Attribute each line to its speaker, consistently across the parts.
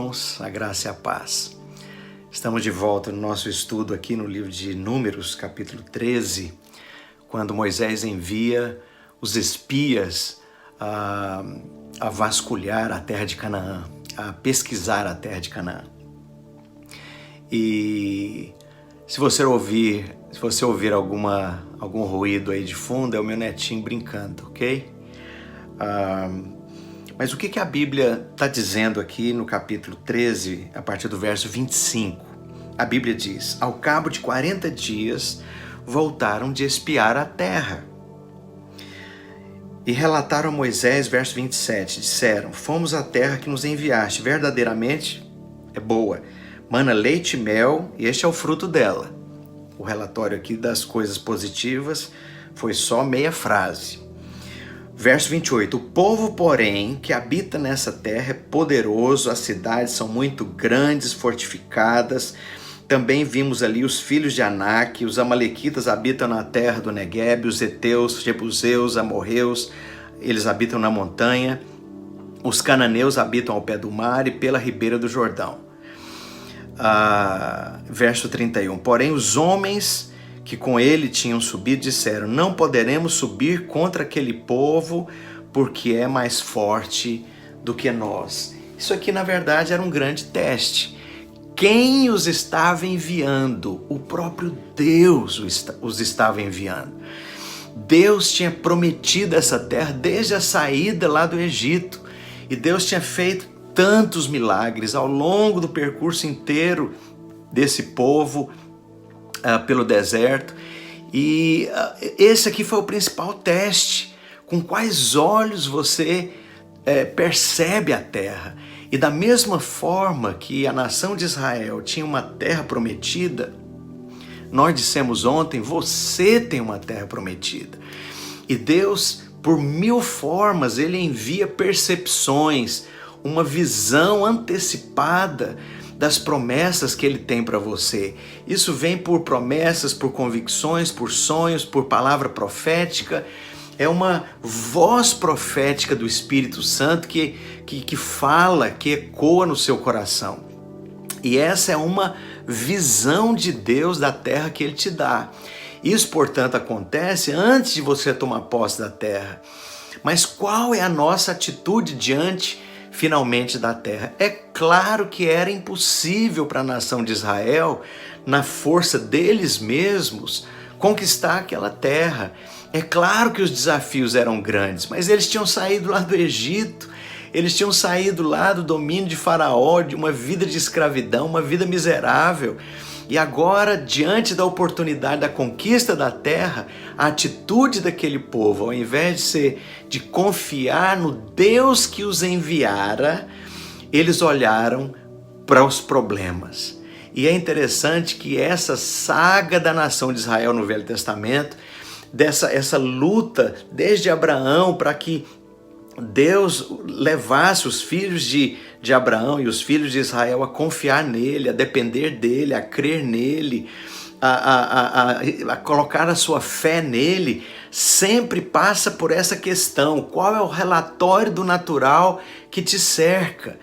Speaker 1: irmãos, a graça e a paz. Estamos de volta no nosso estudo aqui no livro de Números, capítulo 13, quando Moisés envia os espias a vasculhar a terra de Canaã, a pesquisar a terra de Canaã. E se você ouvir algum ruído aí de fundo, é o meu netinho brincando, ok? Mas o que a Bíblia está dizendo aqui no capítulo 13, a partir do verso 25? A Bíblia diz: ao cabo de 40 dias, voltaram de espiar a terra. E relataram a Moisés, verso 27, disseram: fomos à terra que nos enviaste, verdadeiramente é boa, mana leite e mel, e este é o fruto dela. O relatório aqui das coisas positivas foi só meia frase. Verso 28, o povo, porém, que habita nessa terra é poderoso, as cidades são muito grandes, fortificadas. Também vimos ali os filhos de Anak, os amalequitas habitam na terra do Neguebe, os heteus, jebuseus, amorreus, eles habitam na montanha. Os cananeus habitam ao pé do mar e pela ribeira do Jordão. Verso 31, porém os homens que com ele tinham subido disseram: não poderemos subir contra aquele povo, porque é mais forte do que nós. Isso aqui na verdade era um grande teste. Quem os estava enviando? O próprio Deus os estava enviando. Deus tinha prometido essa terra desde a saída lá do Egito, e Deus tinha feito tantos milagres ao longo do percurso inteiro desse povo pelo deserto, e esse aqui foi o principal teste. Com quais olhos você percebe a terra? E da mesma forma que a nação de Israel tinha uma terra prometida, nós dissemos ontem, você tem uma terra prometida. E Deus, por 1000 formas, Ele envia percepções, uma visão antecipada das promessas que Ele tem para você. Isso vem por promessas, por convicções, por sonhos, por palavra profética. É uma voz profética do Espírito Santo que fala, que ecoa no seu coração. E essa é uma visão de Deus da terra que Ele te dá. Isso, portanto, acontece antes de você tomar posse da terra. Mas qual é a nossa atitude diante finalmente da terra? É claro que era impossível para a nação de Israel, na força deles mesmos, conquistar aquela terra. É claro que os desafios eram grandes, mas eles tinham saído lá do Egito, eles tinham saído lá do domínio de Faraó, de uma vida de escravidão, uma vida miserável. E agora, diante da oportunidade da conquista da terra, a atitude daquele povo, ao invés de confiar no Deus que os enviara, eles olharam para os problemas. E é interessante que essa saga da nação de Israel no Velho Testamento, essa luta desde Abraão para que Deus levasse os filhos de Abraão e os filhos de Israel a confiar nele, a depender dele, a crer nele, a colocar a sua fé nele, sempre passa por essa questão: qual é o relatório do natural que te cerca?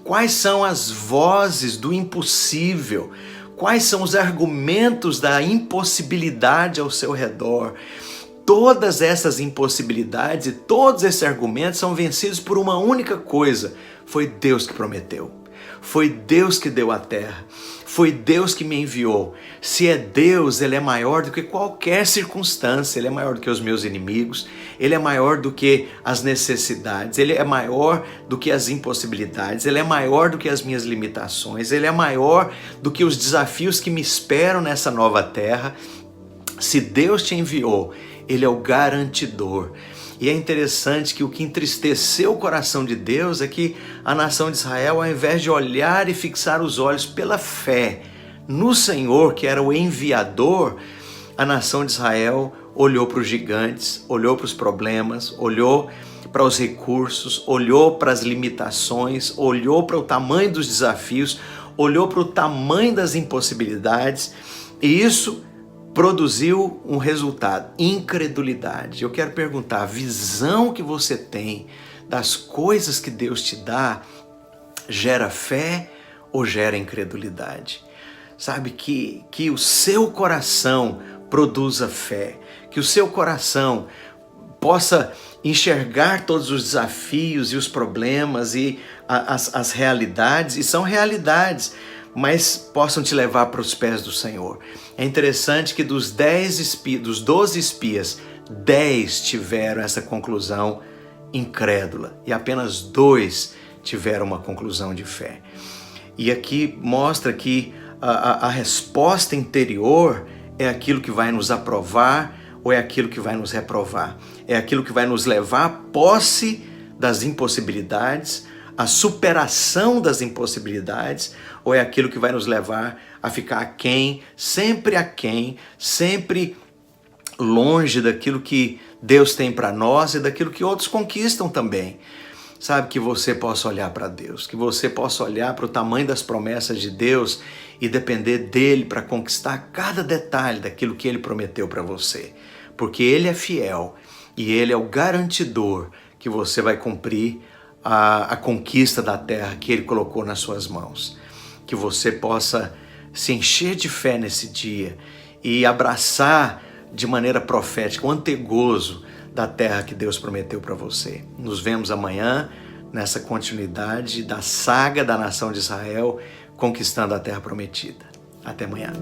Speaker 1: Quais são as vozes do impossível? Quais são os argumentos da impossibilidade ao seu redor? Todas essas impossibilidades e todos esses argumentos são vencidos por uma única coisa: foi Deus que prometeu, foi Deus que deu a terra, foi Deus que me enviou. Se é Deus, Ele é maior do que qualquer circunstância, Ele é maior do que os meus inimigos, Ele é maior do que as necessidades, Ele é maior do que as impossibilidades, Ele é maior do que as minhas limitações, Ele é maior do que os desafios que me esperam nessa nova terra. Se Deus te enviou, Ele é o garantidor. E é interessante que o que entristeceu o coração de Deus é que a nação de Israel, ao invés de olhar e fixar os olhos pela fé no Senhor, que era o enviador, a nação de Israel olhou para os gigantes, olhou para os problemas, olhou para os recursos, olhou para as limitações, olhou para o tamanho dos desafios, olhou para o tamanho das impossibilidades, e isso produziu um resultado: incredulidade. Eu quero perguntar, a visão que você tem das coisas que Deus te dá gera fé ou gera incredulidade? Sabe, que o seu coração produza fé, que o seu coração possa enxergar todos os desafios e os problemas e as realidades, e são realidades, mas possam te levar para os pés do Senhor. É interessante que dos 12 espias, 10 tiveram essa conclusão incrédula e apenas 2 tiveram uma conclusão de fé. E aqui mostra que a resposta interior é aquilo que vai nos aprovar ou é aquilo que vai nos reprovar. É aquilo que vai nos levar à posse das impossibilidades, à superação das impossibilidades, ou é aquilo que vai nos levar a ficar aquém, sempre longe daquilo que Deus tem para nós e daquilo que outros conquistam também. Sabe, que você possa olhar para Deus, que você possa olhar para o tamanho das promessas de Deus e depender dele para conquistar cada detalhe daquilo que ele prometeu para você. Porque ele é fiel e ele é o garantidor que você vai cumprir a conquista da terra que ele colocou nas suas mãos. Que você possa se encher de fé nesse dia e abraçar de maneira profética o antegozo da terra que Deus prometeu para você. Nos vemos amanhã nessa continuidade da saga da nação de Israel conquistando a terra prometida. Até amanhã.